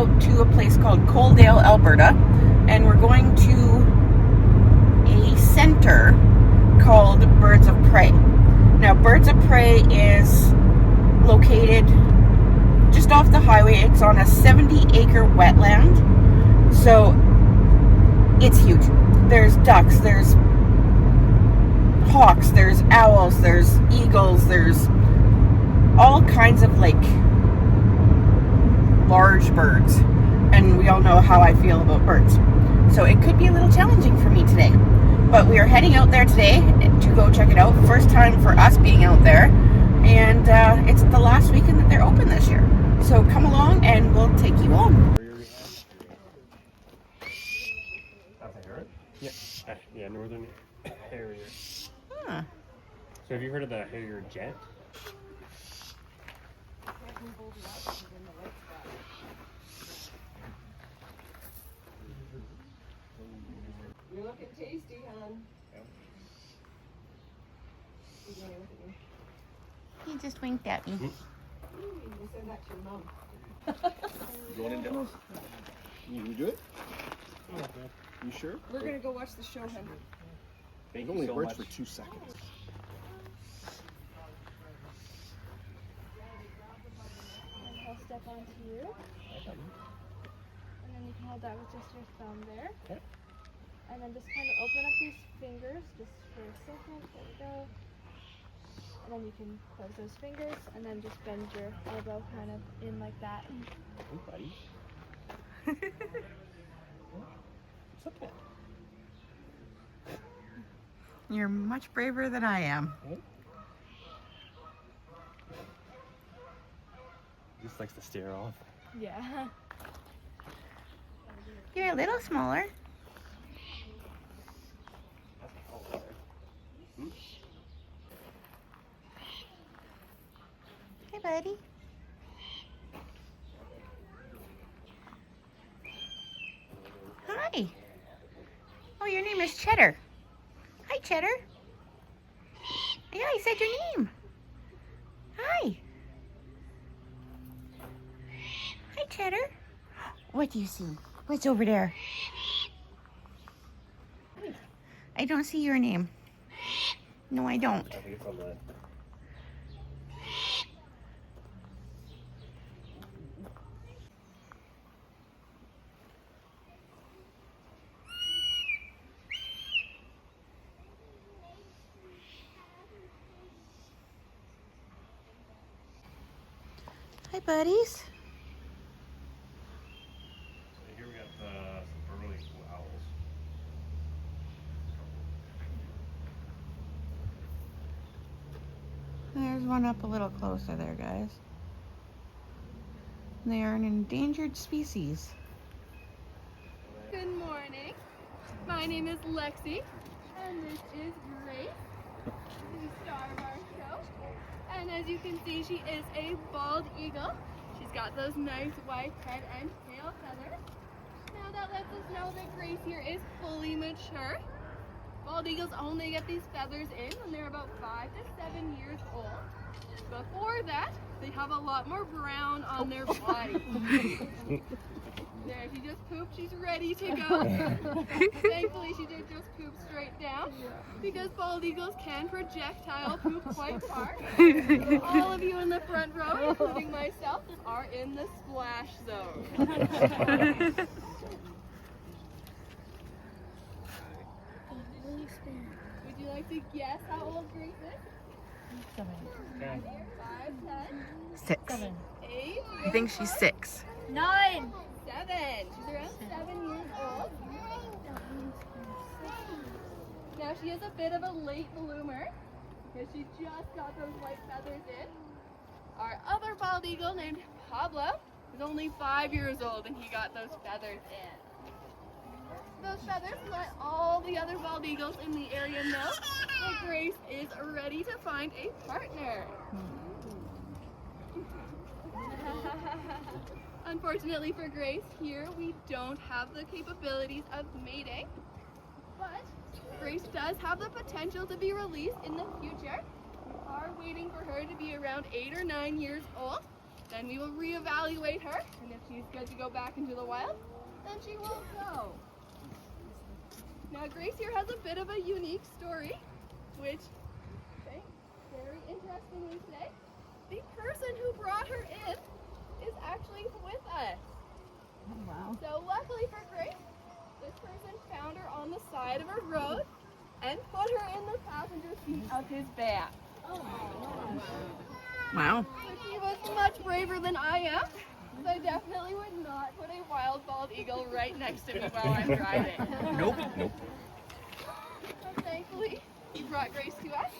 out to a place called Coaldale, Alberta, and we're going to a center called Birds of Prey. Now, Birds of Prey is located just off the highway. It's on a 70-acre wetland, so it's huge. There's ducks, there's hawks, there's owls, there's eagles, there's all kinds of like large birds, and we all know how I feel about birds, so it could be a little challenging for me today, but we are heading out there today to go check it out. First time for us being out there, and it's the last weekend that they're open this year, so come along and we'll take you on. Yeah, northern harrier. Huh. So have you heard of the harrier jet? You're looking tasty, hon. He just winked at me. You said that to your mom. Going in down. You do it? You sure? We're gonna go watch the show, hon. It only works for 2 seconds. And I'll step onto you. And then you can hold that with just your thumb there. Okay. And then just kind of open up these fingers just for a second. There we go. And then you can close those fingers and then just bend your elbow kind of in like that. Hey, buddy. What's up there? You're much braver than I am. Okay. Just likes to stare off. Yeah. You're a little smaller. Hey, buddy. Hi. Oh, your name is Cheddar. Hi, Cheddar. Yeah, I said your name. Hi. Hi, Cheddar. What do you see? What's over there? I don't see your name. No, I don't. I think it's on the... Hi, buddies. So here we got some early owls. There's one up a little closer there, guys. They are an endangered species. Good morning. My name is Lexi, and this is Grace, the star of our show. And as you can see, she is a bald eagle. She's got those nice white head and tail feathers. Now that lets us know that Grace here is fully mature. Bald eagles only get these feathers in when they're about 5 to 7 years old. Before that, they have a lot more brown on their body. There, she just pooped. She's ready to go. Thankfully, she did just poop straight down because bald eagles can projectile poop quite far. All of you in the front row, including myself, are in the splash zone. Would you like to guess how old Grace is? 7. 5, 10, 6. 8, I think she's 6. 9, 7. She's around 7 years old. Now she is a bit of a late bloomer because she just got those white feathers in. Our other bald eagle named Pablo is only 5 years old and he got those feathers in. Those feathers let all the other bald eagles in the area know that Grace is ready to find a partner. Unfortunately for Grace, here we don't have the capabilities of mating, but Grace does have the potential to be released in the future. We are waiting for her to be around 8 or 9 years old, Then we will reevaluate her, and if she's good to go back into the wild, then she will go. Now Grace here has a bit of a unique story, which, okay, very interestingly today, the person who brought her in is actually with us. Oh, wow. So luckily for Grace, this person found her on the side of a road and put her in the passenger seat of his van. Wow. So she was much braver than I am. So I definitely would not put a wild bald eagle right next to me while I'm driving. Nope. But thankfully, he brought Grace to us,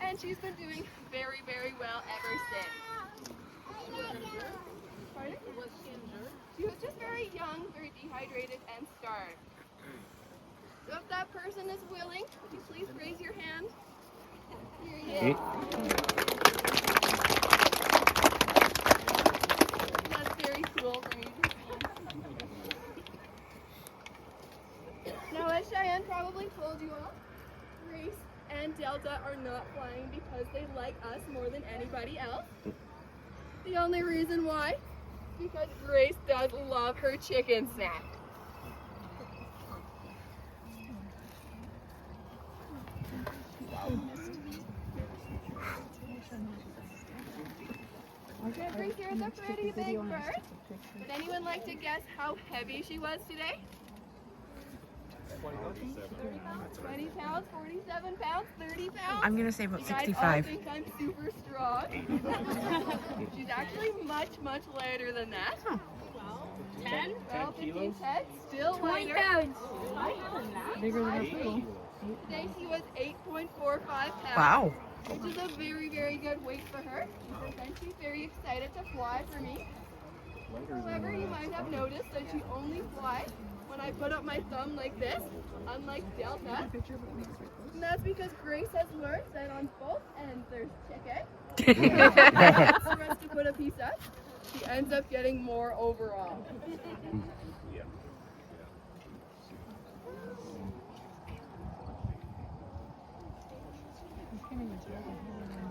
and she's been doing very, very well ever since. Pardon? She was just very young, very dehydrated, and starved. So if that person is willing, would you please raise your hand? Here he is. That's very cool for me to see. Now, as Cheyenne probably told you all, Grace and Delta are not flying because they like us more than anybody else. The only reason why is because Grace does love her chicken snack. Now, Grace here is a pretty big bird. Would anyone like to guess how heavy she was today? 20 pounds, 47 pounds, 30 pounds. I'm gonna say about You guys all 65. think I'm super strong. She's actually much, much lighter than that. 10, 12, 15, 10, still lighter. Bigger than a poodle. Today she was 8.45 pounds. Wow. Which is a very, very good weight for her. And she's very excited to fly for me. However, you might have noticed that she only flies when I put up my thumb like this, unlike Delta. And that's because Grace has learned that on both ends there's chicken. For us to put a piece up, she ends up getting more overall.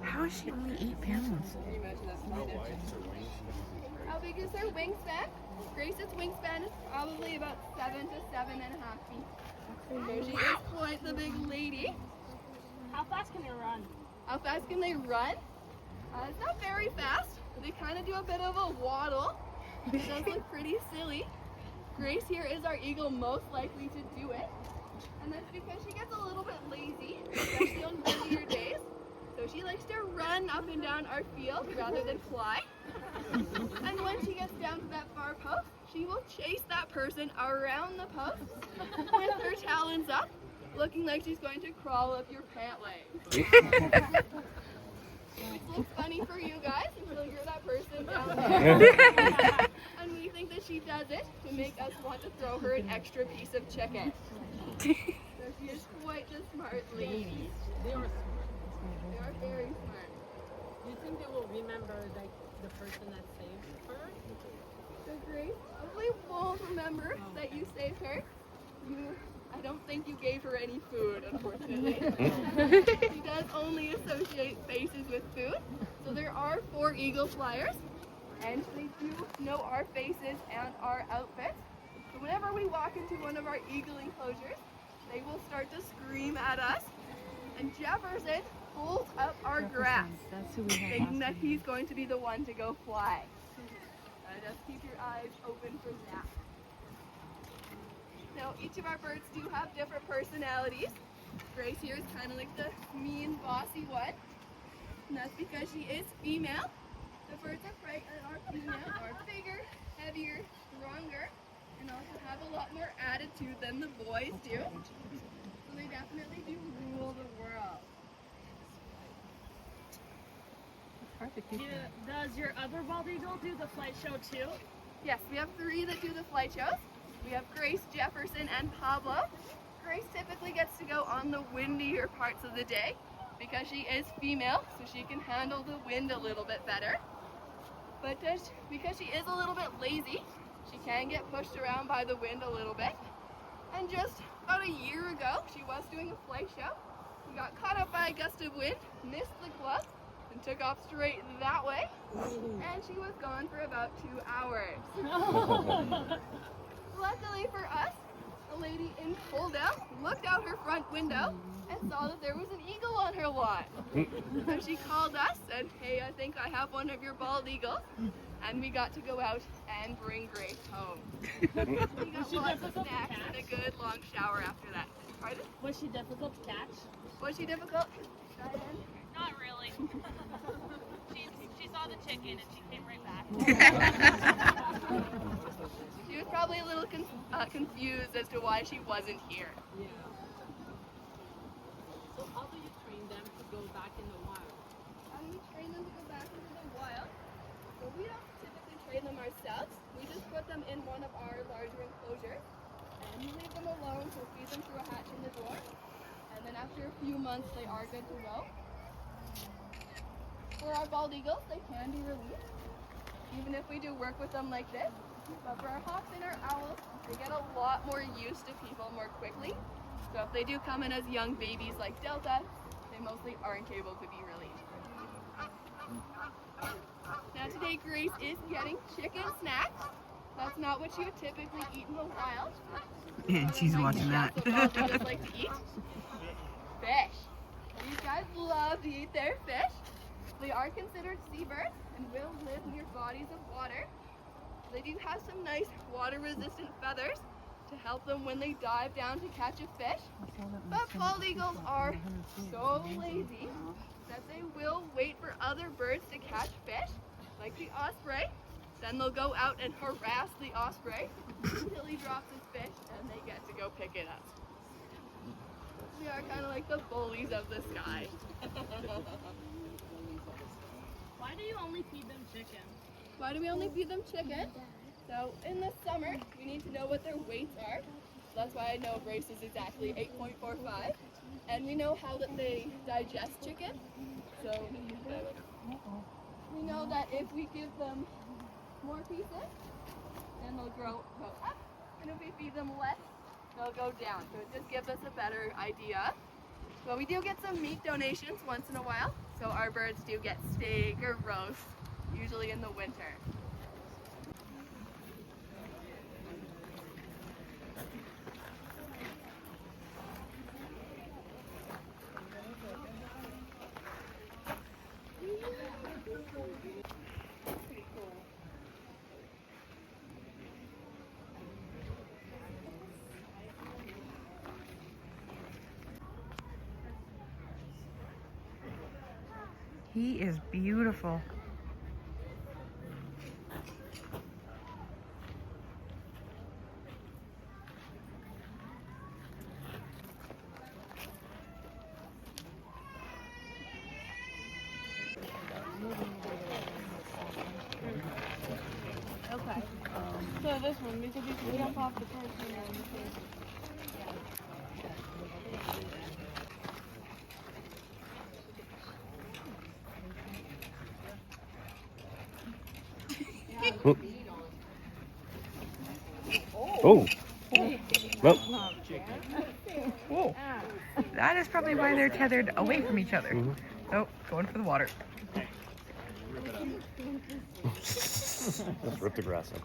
How is she only 8 pounds? How big is her wingspan? Grace's wingspan is probably about 7 to 7.5 feet. So she is quite the big lady. How fast can they run? How fast can they run? It's not very fast. They kind of do a bit of a waddle. It does look pretty silly. Grace here is our eagle most likely to do it. And that's because she gets a little bit lazy, especially on windier days. So she likes to run up and down our field rather than fly. And when she gets down to that far post, she will chase that person around the post with her talons up, looking like she's going to crawl up your pant leg. Which looks funny for you guys until you're that person down there. And we think that she does it to make us want to throw her an extra piece of chicken. So she is quite the smart lady. They are smart. They are very smart. Do you think they will remember like the person that saved her? So Grace probably won't remember that you saved her. I don't think you gave her any food, unfortunately. She does only associate faces with food. So there are 4 eagle flyers, and they do know our faces and our outfits. So whenever we walk into one of our eagle enclosures, they will start to scream at us, and Jefferson holds up our grass, thinking that he's going to be the one to go fly. Just keep your eyes open for that. Now, each of our birds do have different personalities. Grace here is kind of like the mean, bossy one, and that's because she is female. The birds of prey that are female are bigger, heavier, stronger, and also have a lot more attitude than the boys do. So they definitely do rule the world. Does your other bald eagle do the flight show too? Yes, we have 3 that do the flight shows. We have Grace, Jefferson, and Pablo. Grace typically gets to go on the windier parts of the day because she is female, so she can handle the wind a little bit better. But because she is a little bit lazy, she can get pushed around by the wind a little bit. And just about a year ago, she was doing a flight show. We got caught up by a gust of wind, missed the club, and took off straight that way, and she was gone for about 2 hours. Luckily for us, a lady in Coaldale looked out her front window and saw that there was an eagle on her lawn. So she called us, said, hey, I think I have one of your bald eagles. And we got to go out and bring Grace home. We got lots of snacks and a good long shower after that. Pardon? Was she difficult to catch? Was she difficult? Not really. She saw the chicken and she came right back. She was probably a little confused as to why she wasn't here. Yeah. So how do you train them to go back in the wild? How do we train them to go back into the wild? Well, we don't typically train them ourselves. We just put them in one of our larger enclosures and we leave them alone to feed them through a hatch in the door. And then after a few months, they are good to go. For our bald eagles, they can be released, even if we do work with them like this. But for our hawks and our owls, they get a lot more used to people more quickly. So if they do come in as young babies like Delta, they mostly aren't able to be released. Now today Grace is getting chicken snacks. That's not what she would typically eat in the wild. And she's watching that. That's what bald eagles like to eat. Fish. These guys love to eat their fish. They are considered seabirds and will live near bodies of water. They do have some nice water-resistant feathers to help them when they dive down to catch a fish. But bald eagles are so lazy that they will wait for other birds to catch fish, like the osprey. Then they'll go out and harass the osprey until he drops his fish and they get to go pick it up. We are kind of like the bullies of the sky. Why do you only feed them chicken? Why do we only feed them chicken? So in the summer, we need to know what their weights are. That's why I know Grace is exactly 8.45. And we know how that they digest chicken. So we know that if we give them more pieces, then they'll go up. And if we feed them less, they'll go down. So it just gives us a better idea. Well, we do get some meat donations once in a while. So our birds do get steak or roast, usually in the winter. He is beautiful. Okay. So this one, because you can jump off the person and Oh! Well, Whoa. That is probably why they're tethered away from each other. Oh, going for the water. let's rip the grass up.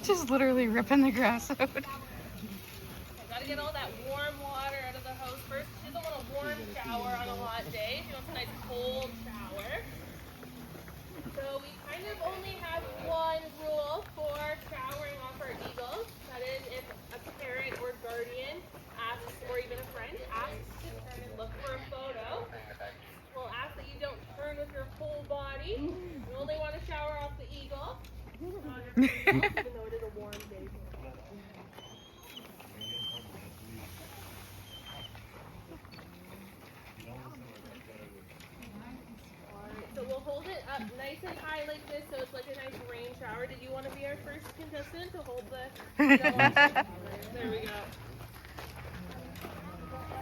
Just literally ripping the grass out. Gotta get all that warm water out of the hose first. She doesn't want a warm shower on a hot day. She wants a nice cold shower. So we kind of only have one rule for showering off our eagles. That is, if a parent or guardian asks, or even a friend asks to turn and look for a photo, we'll ask that you don't turn with your whole body. You only want to shower off the eagle. Even though it is a warm day. So we'll hold it up nice and high like this, so it's like a nice rain shower. Did you want to be our first contestant to hold the? There we go.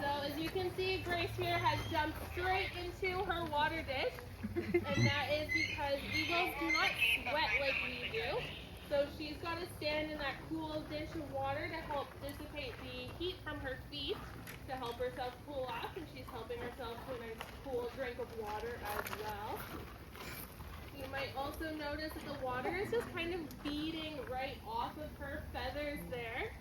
So as you can see, Grace here has jumped straight into her water dish, and that is because eagles do not sweat like we do. So she's got to stand in that cool dish of water to help dissipate the heat from her feet to help herself cool off, and she's helping herself to a nice cool drink of water as well. You might also notice that the water is just kind of beading right off of her feathers there.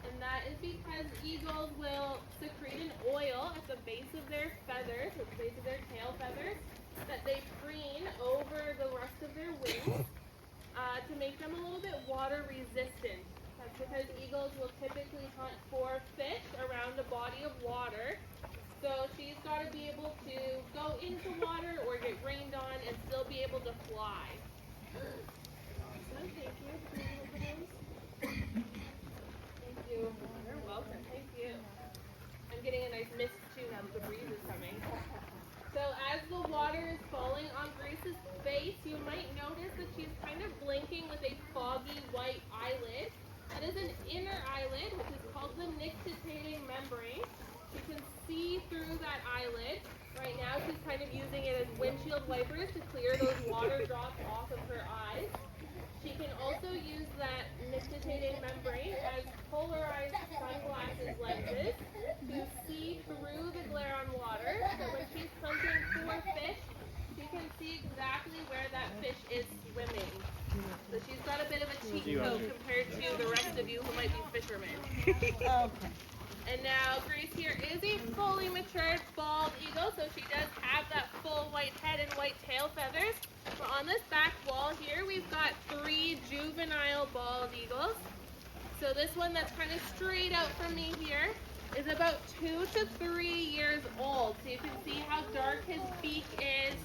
And that is because eagles will secrete an oil at the base of their feathers, at the base of their tail feathers, that they preen over the rest of their wings to make them a little bit water resistant. That's because eagles will typically hunt for fish around a body of water. So she's got to be able to go into water or get rained on and still be able to fly. Awesome, thank you. Thank you. You're welcome, thank you. I'm getting a nice mist too now that the breeze is coming. So as the water is falling on Grace's face, you might notice that she's kind of blinking with a foggy white eyelid. That is an inner eyelid, which is called the nictitating membrane. You can see through that eyelid. Right now she's kind of using it as windshield wipers to clear those water drops off of her eyes. She can also use that nictitating membrane as polarized sunglasses lenses to see through the glare on water. So when she's hunting for fish, she can see exactly where that fish is swimming. So she's got a bit of a cheat code compared to the rest of you who might be fishermen. Okay. And now Grace here is a fully matured bald eagle, so she does have that full white head and white tail feathers. But on this back wall here, we've got 3 juvenile bald eagles. So this one that's kind of straight out from me here is about 2 to 3 years old. So you can see how dark his beak is,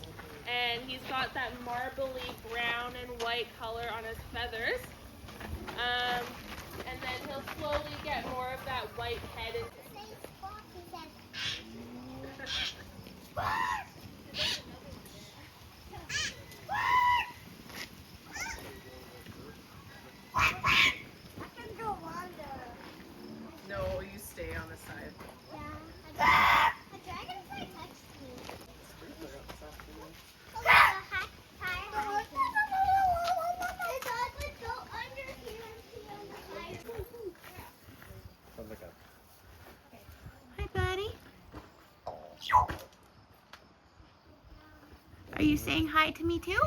and he's got that marbly brown and white color on his feathers. And then he'll slowly get more of that white head and No, you stay on the side. A dragonfly touched me. The dog would go under here and pee on the side. Sounds like a Hi, buddy. Are you saying hi to me too?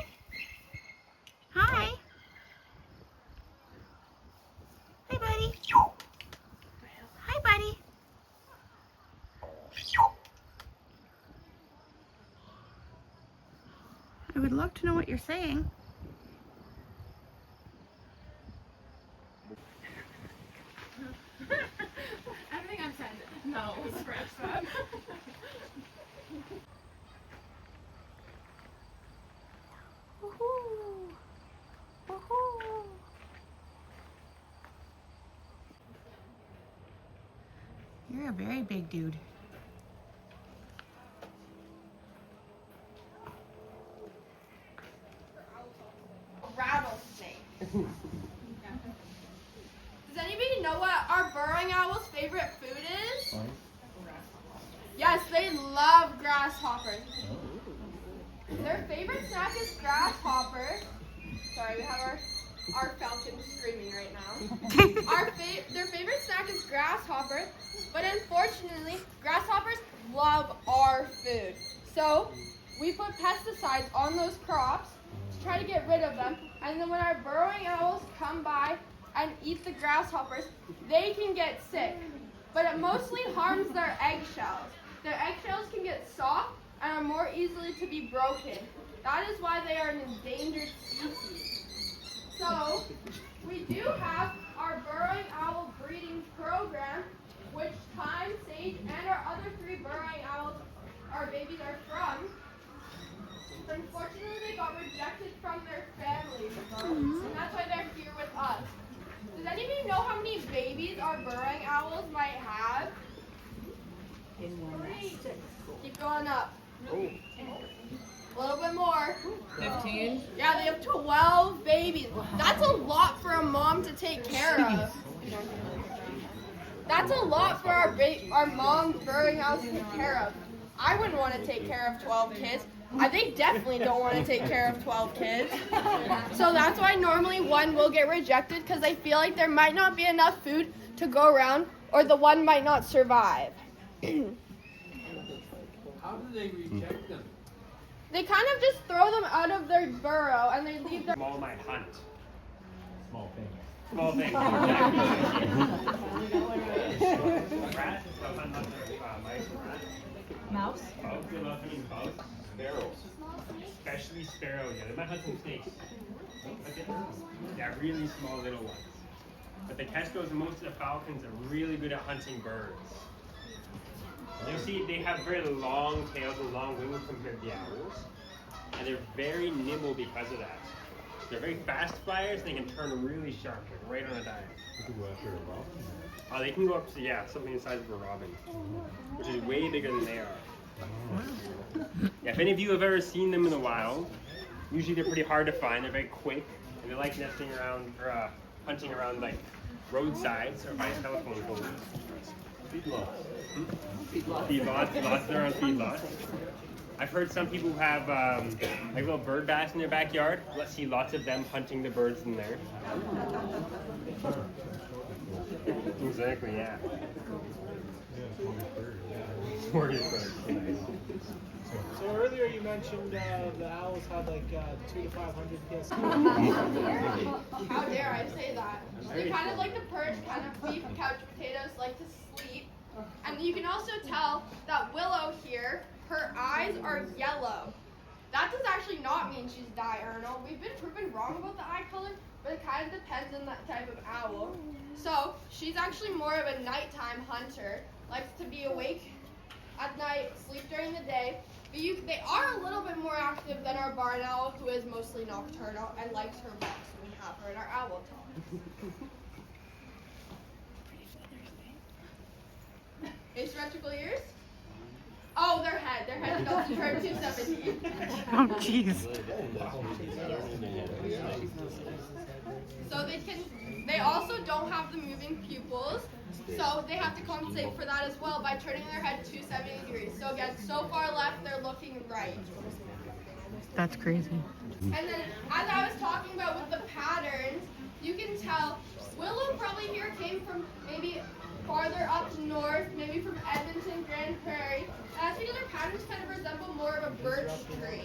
Hi. Hi, buddy. Hi, buddy. I would love to know what you're saying. I don't think I'm sad. No, scratch that. Woohoo! Woohoo! You're a very big dude. Rattlesnake. Does anybody know what our burrowing owl's favorite food is? Yes, they love grasshoppers. Their favorite snack is grasshoppers. Sorry, we have our falcon screaming right now. Their favorite snack is grasshoppers, but unfortunately, grasshoppers love our food. So we put pesticides on those crops to try to get rid of them, and then when our burrowing owls come by and eat the grasshoppers, they can get sick. But it mostly harms their eggshells. Their eggshells can get soft and are more easily to be broken. That is why they are an endangered species. So, we do have our burrowing owl breeding program, which Time, Sage, and our other 3 burrowing owls, our babies, are from. Unfortunately, they got rejected from their families, and that's why they're here with us. Does anybody know how many babies our burrowing owls might have? 3. Keep going up. A little bit more. 15? Yeah, they have 12 babies. That's a lot for a mom to take care of. That's a lot for our mom burrowing owls to take care of. I wouldn't want to take care of 12 kids. They definitely don't want to take care of 12 kids. So that's why normally one will get rejected, because they feel like there might not be enough food to go around, or the one might not survive. How do they reject them? They kind of just throw them out of their burrow and they leave their... Small might hunt. Small thing. Small thing. Rat? They'll hunt mice and rats. Mouse? Bugs, they love hunting bugs. Sparrows. Especially sparrows, yeah. They might hunt some snakes. Yeah, really small little ones. But the catch goes, most of the falcons are really good at hunting birds. You'll see they have very long tails and long wings compared to the owls. And they're very nimble because of that. They're very fast flyers, and they can turn really sharp, like right on a dime. You can go after a robin. Oh, they can go up to, yeah, something the size of a robin, which is way bigger than they are. Yeah, if any of you have ever seen them in the wild, usually they're pretty hard to find. They're very quick, and they like nesting around, or hunting around like roadsides or by telephone poles. Feedlots. Feedlots, lots are on feedlots. I've heard some people who have like little bird baths in their backyard. Let's see lots of them hunting the birds in there. Exactly, yeah. Smorgasbord. So earlier you mentioned the owls had like 200 to 500 kids. How dare I say that? They kind of like the perch, kind of beef couch potatoes, like to sleep. And you can also tell that Willow here, her eyes are yellow. That does actually not mean she's diurnal. We've been proven wrong about the eye color, but it kind of depends on that type of owl. So she's actually more of a nighttime hunter, likes to be awake at night, sleep during the day. But they are a little bit more active than our barn owl, who is mostly nocturnal and likes her walks when we have her in our owl talk. Asymmetrical ears? Oh, their head adults turn 217. Oh, jeez. So they also don't have the moving pupils, so they have to compensate for that as well by turning their head 270 degrees. So again, so far left, they're looking right. That's crazy. And then, as I was talking about with the patterns, you can tell Willow probably here came from maybe farther up north, maybe from Edmonton, Grand Prairie. And that's because her patterns kind of resemble more of a birch tree.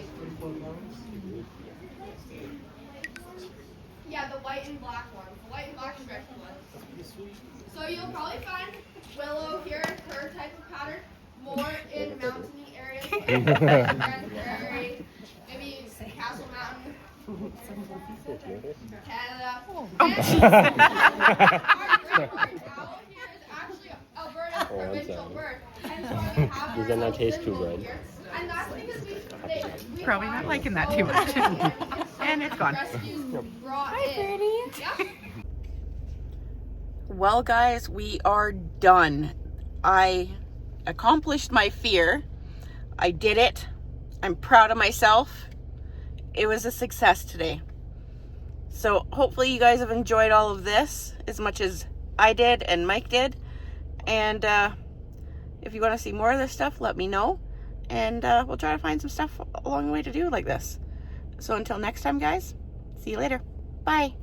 Yeah, the white and black ones. The white and black striped ones. So you'll probably find Willow here, her type of pattern, more in mountainy areas, like Grand Prairie, maybe Castle Mountain, Canada. And our owl here is actually Alberta's provincial bird. And so we have You're gonna not taste too good. And that's because we Probably not liking that too much. And it's gone. Hi, Birdie. Yeah. Well, guys, we are done. I accomplished my fear. I did it. I'm proud of myself. It was a success today. So hopefully you guys have enjoyed all of this as much as I did and Mike did. And if you want to see more of this stuff, let me know. And we'll try to find some stuff along the way to do like this. So until next time, guys, see you later. Bye.